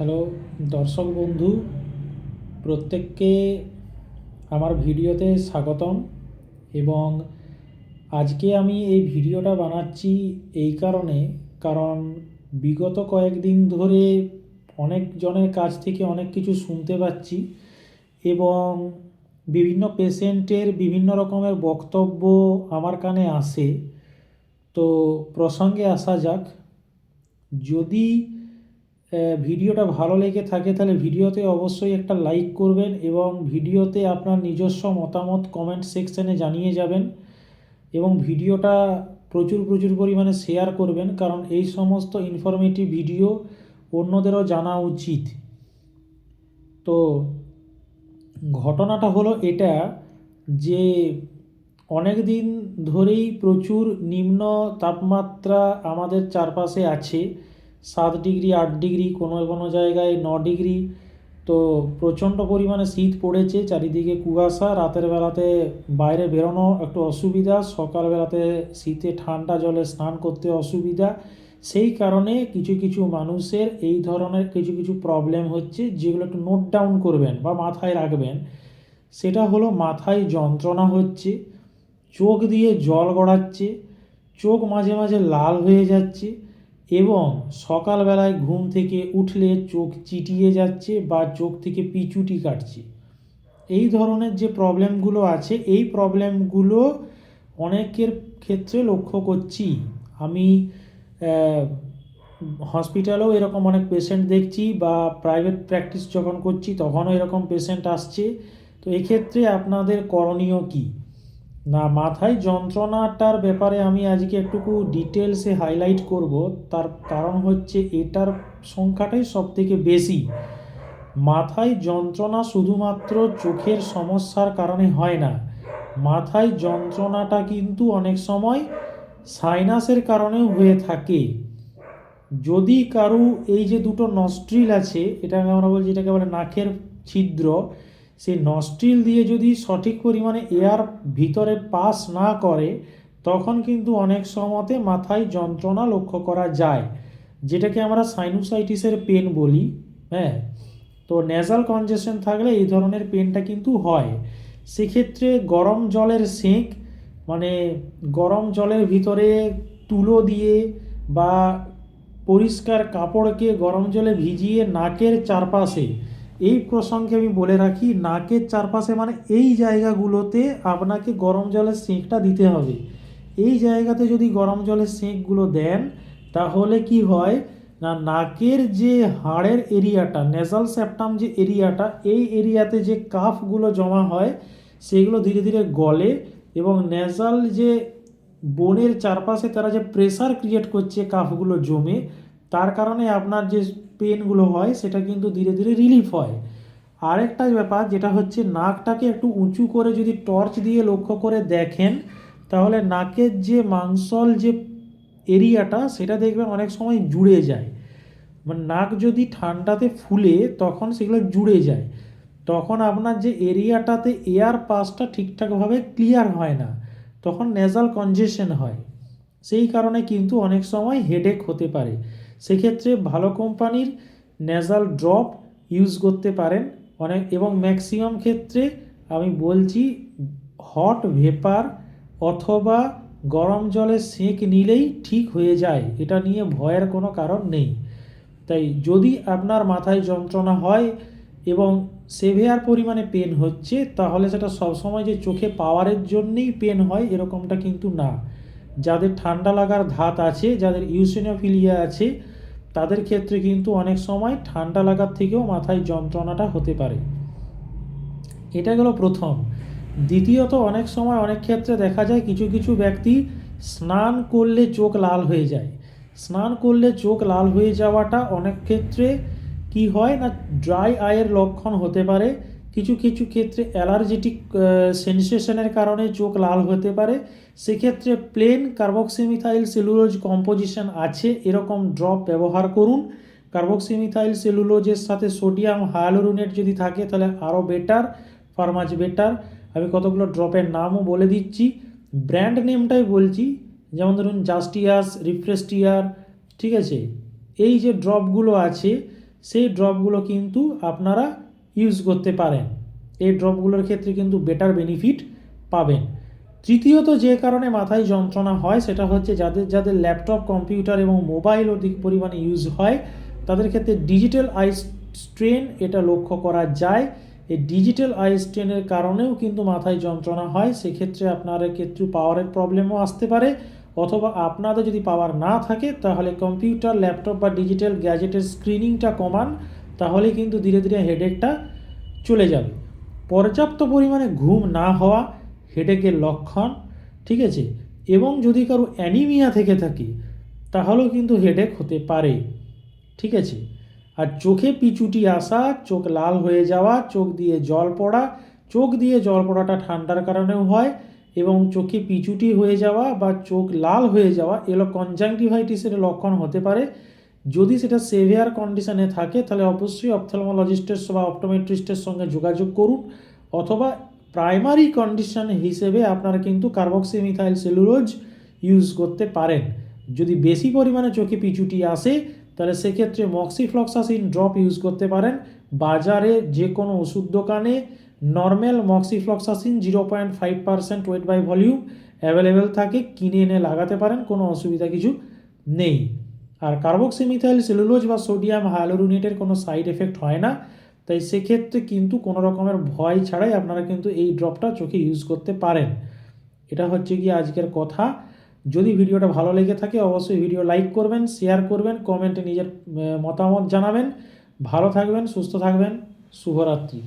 Hello দর্শক বন্ধু, প্রত্যেককে আমার ভিডিওতে স্বাগতম। এবং আজকে আমি এই ভিডিওটা বানাচ্ছি এই কারণ বিগত কয়েকদিন ধরে অনেকজনের কাছ থেকে অনেক কিছু শুনতে পাচ্ছি এবং বিভিন্ন পেশেন্টের বিভিন্ন রকমের বক্তব্য আমার কানে আসে। তো প্রসঙ্গে আসা যাক। যদি ভিডিওটা ভালো লেগে থাকে তাহলে ভিডিওতে অবশ্যই একটা লাইক করবেন এবং ভিডিওতে আপনার নিজস্ব মতামত কমেন্ট সেকশানে জানিয়ে যাবেন এবং ভিডিওটা প্রচুর প্রচুর পরিমাণে শেয়ার করবেন, কারণ এই সমস্ত ইনফরমেটিভ ভিডিও অন্যদেরও জানা উচিত। তো ঘটনাটা হলো এটা যে অনেক দিন ধরেই প্রচুর নিম্ন তাপমাত্রা আমাদের চারপাশে আছে। 7 ডিগ্রি 8 ডিগ্রি, কোনো কোনো জায়গায় 9 ডিগ্রি। তো প্রচণ্ড পরিমাণে শীত পড়েছে, চারিদিকে কুয়াশা, রাতের বেলাতে বাইরে বেরোনো একটু অসুবিধা, সকালবেলাতে শীতে ঠান্ডা জলে স্নান করতে অসুবিধা। সেই কারণে কিছু কিছু মানুষের এই ধরনের কিছু কিছু প্রবলেম হচ্ছে, যেগুলো একটু নোট ডাউন করবেন বা মাথায় রাখবেন। সেটা হলো মাথায় যন্ত্রণা হচ্ছে, চোখ দিয়ে জল গড়াচ্ছে, চোখ মাঝে মাঝে লাল হয়ে যাচ্ছে এবং সকালবেলায় ঘুম থেকে উঠলে চোখ চিটিয়ে যাচ্ছে বা চোখ থেকে পিছুটি কাটছে। এই ধরনের যে প্রবলেমগুলো আছে, এই প্রবলেমগুলো অনেকের ক্ষেত্রে লক্ষ্য করছি আমি। হসপিটালেও এরকম অনেক পেশেন্ট দেখছি বা প্রাইভেট প্র্যাকটিস যখন করছি তখনও এরকম পেশেন্ট আসছে। তো এক্ষেত্রে আপনাদের করণীয় কী না, মাথায় যন্ত্রণাটার ব্যাপারে আমি আজকে একটুকু ডিটেলসে হাইলাইট করব। তার কারণ হচ্ছে এটার সংখ্যাটাই সবথেকে বেশি। মাথায় যন্ত্রণা শুধুমাত্র চোখের সমস্যার কারণে হয় না, মাথায় যন্ত্রণাটা কিন্তু অনেক সময় সাইনাসের কারণেও হয়ে থাকে। যদি কারু এই যে দুটো নস্ট্রিল আছে, এটাকে আমরা বলছি, এটাকে বলে নাকের ছিদ্র, সেই নস্ট্রিল দিয়ে যদি সঠিক পরিমাণে এয়ার ভিতরে পাস না করে তখন কিন্তু অনেক সময়তে মাথায় যন্ত্রণা লক্ষ্য করা যায়, যেটাকে আমরা সাইনোসাইটিসের পেন বলি। হ্যাঁ, তো নেজাল কনজেশন থাকলে এই ধরনের পেনটা কিন্তু হয়। সেক্ষেত্রে গরম জলের সেঁক, মানে গরম জলের ভিতরে তুলো দিয়ে বা পরিষ্কার কাপড়কে গরম জলে ভিজিয়ে নাকের চারপাশে, এই প্রসঙ্গে আমি বলে রাখি, নাকের চারপাশে মানে এই জায়গাগুলোতে আপনাকে গরম জলের সেঁকটা দিতে হবে। এই জায়গাতে যদি গরম জলের সেঁকগুলো দেন তাহলে কি হয় না, নাকের যে হাড়ের এরিয়াটা, নেজাল সেপ্টাম যে এরিয়াটা, এই এরিয়াতে যে কাফগুলো জমা হয় সেগুলো ধীরে ধীরে গলে এবং নেজাল যে বোনের চারপাশে তারা যে প্রেসার ক্রিয়েট করছে কাফগুলো জমে, তার কারণে আপনার যে পেনগুলো হয় সেটা কিন্তু ধীরে ধীরে রিলিফ হয়। আরেকটা ব্যাপার যেটা হচ্ছে, নাকটাকে একটু উঁচু করে যদি টর্চ দিয়ে লক্ষ্য করে দেখেন তাহলে নাকের যে মাংসল যে এরিয়াটা সেটা দেখবেন অনেক সময় জুড়ে যায়। মানে নাক যদি ঠান্ডাতে ফুলে তখন সেগুলো জুড়ে যায়, তখন আপনার যে এরিয়াটাতে এয়ার পাসটা ঠিকঠাকভাবে ক্লিয়ার হয় না, তখন নেজাল কনজেশন হয়। সেই কারণে কিন্তু অনেক সময় হেডেক হতে পারে। সেক্ষেত্রে ভালো কোম্পানির নেজাল ড্রপ ইউজ করতে পারেন অনেক, এবং ম্যাক্সিমাম ক্ষেত্রে আমি বলছি হট ভেপার অথবা গরম জলে সেঁক নিলেই ঠিক হয়ে যায়, এটা নিয়ে ভয়ের কোনো কারণ নেই। তাই যদি আপনার মাথায় যন্ত্রণা হয় এবং সেভিয়ার পরিমাণে পেন হচ্ছে, তাহলে সেটা সবসময় যে চোখে পাওয়ারের জন্যেই পেন হয় এরকমটা কিন্তু না। যাদের ঠান্ডা লাগার ধাত আছে, যাদের ইউসিনোফিলিয়া আছে, তাদের ক্ষেত্রে কিন্তু অনেক সময় ঠান্ডা লাগার থেকেও মাথায় যন্ত্রণাটা হতে পারে। এটা গেল প্রথম। দ্বিতীয়ত, অনেক সময় অনেক ক্ষেত্রে দেখা যায় কিছু কিছু ব্যক্তি স্নান করলে চোখ লাল হয়ে যায়। স্নান করলে চোখ লাল হয়ে যাওয়াটা অনেক ক্ষেত্রে কি হয় না, ড্রাই আইয়ের লক্ষণ হতে পারে। কিছু কিছু ক্ষেত্রে অ্যালার্জেটিক সেন্সেশনের কারণে চোখ লাল হতে পারে। সেক্ষেত্রে প্লেন কার্বক্সিমিথাইল সেলুলোজ কম্পোজিশন আছে এরকম ড্রপ ব্যবহার করুন। কার্বক্সিমিথাইল সেলুলোজের সাথে সোডিয়াম হায়ালুরোনেট যদি থাকে তাহলে আরও বেটার, ফার্মাজ বেটার। আমি কতগুলো ড্রপের নামও বলে দিচ্ছি, ব্র্যান্ড নেমটাই বলছি, যেমন ধরুন জাস্টিয়াস, রিফ্রেস্টিয়ার, ঠিক আছে। এই যে ড্রপগুলো আছে সেই ড্রপগুলো কিন্তু আপনারা ইউজ করতে পারেন। এই ড্রপগুলোর ক্ষেত্রে কিন্তু বেটার বেনিফিট পাবেন। তৃতীয়ত যে কারণে মাথায় যন্ত্রণা হয় সেটা হচ্ছে যাদের যাদের ল্যাপটপ, কম্পিউটার এবং মোবাইল অধিক পরিমাণে ইউজ হয় তাদের ক্ষেত্রে ডিজিটাল আই স্ট্রেন এটা লক্ষ্য করা যায়। এই ডিজিটাল আই স্ট্রেনের কারণেও কিন্তু মাথায় যন্ত্রণা হয়। সেক্ষেত্রে আপনার ক্ষেত্রে পাওয়ারের প্রবলেমও আসতে পারে, অথবা আপনাদের যদি পাওয়ার না থাকে তাহলে কম্পিউটার, ল্যাপটপ বা ডিজিটাল গ্যাজেটের স্ক্রিনিংটা কমান, তাহলে কিন্তু ধীরে ধীরে হেডেকটা চলে যাবে। পর্যাপ্ত পরিমাণে ঘুম না হওয়া হেডেকের লক্ষণ, ঠিক আছে। এবং যদি কারো অ্যানিমিয়া থেকে থাকে তাহলেও কিন্তু হেডেক হতে পারে, ঠিক আছে। আর চোখে পিচুটি আসা, চোখ লাল হয়ে যাওয়া, চোখ দিয়ে জল পড়া, চোখ দিয়ে জল পড়াটা ঠান্ডার কারণেও হয়, এবং চোখে পিচুটি হয়ে যাওয়া বা চোখ লাল হয়ে যাওয়া এগুলো কনজাংটিভাইটিসের লক্ষণ হতে পারে। যদি সেটা সেভিয়ার কন্ডিশনে থাকে তাহলে অবশ্যই অপথ্যালমোলজিস্টের বা অপটোমেট্রিস্টের সঙ্গে যোগাযোগ করুন, অথবা প্রাইমারি কন্ডিশন হিসেবে আপনারা কিন্তু কার্বক্সিমিথাইল সেলুলোজ ইউজ করতে পারেন। যদি বেশি পরিমাণে চোখে পিচুটি আসে তাহলে সেক্ষেত্রে মক্সিফ্লক্সাসিন ড্রপ ইউজ করতে পারেন। বাজারে যে কোনো ওষুধ দোকানে normal moxifloxacin 0.5% weight by volume available থাকে, কিনে এনে লাগাতে পারেন, কোনো অসুবিধা কিছু নেই। আর কার্বক্সিমিথাইল সেলুলোজ বা সোডিয়াম হায়ালুরোনেটের কোনো সাইড এফেক্ট হয় না, তাই সেক্ষেত্রে কিন্তু কোনো রকমের ভয় ছাড়াই আপনারা কিন্তু এই ড্রপটা চোখে ইউজ করতে পারেন। এটা হচ্ছে কি আজকের কথা। যদি ভিডিওটা ভালো লেগে থাকে অবশ্যই ভিডিও লাইক করবেন, শেয়ার করবেন, কমেন্টে নিজের মতামত জানাবেন। ভালো থাকবেন, সুস্থ থাকবেন, শুভরাত্রি।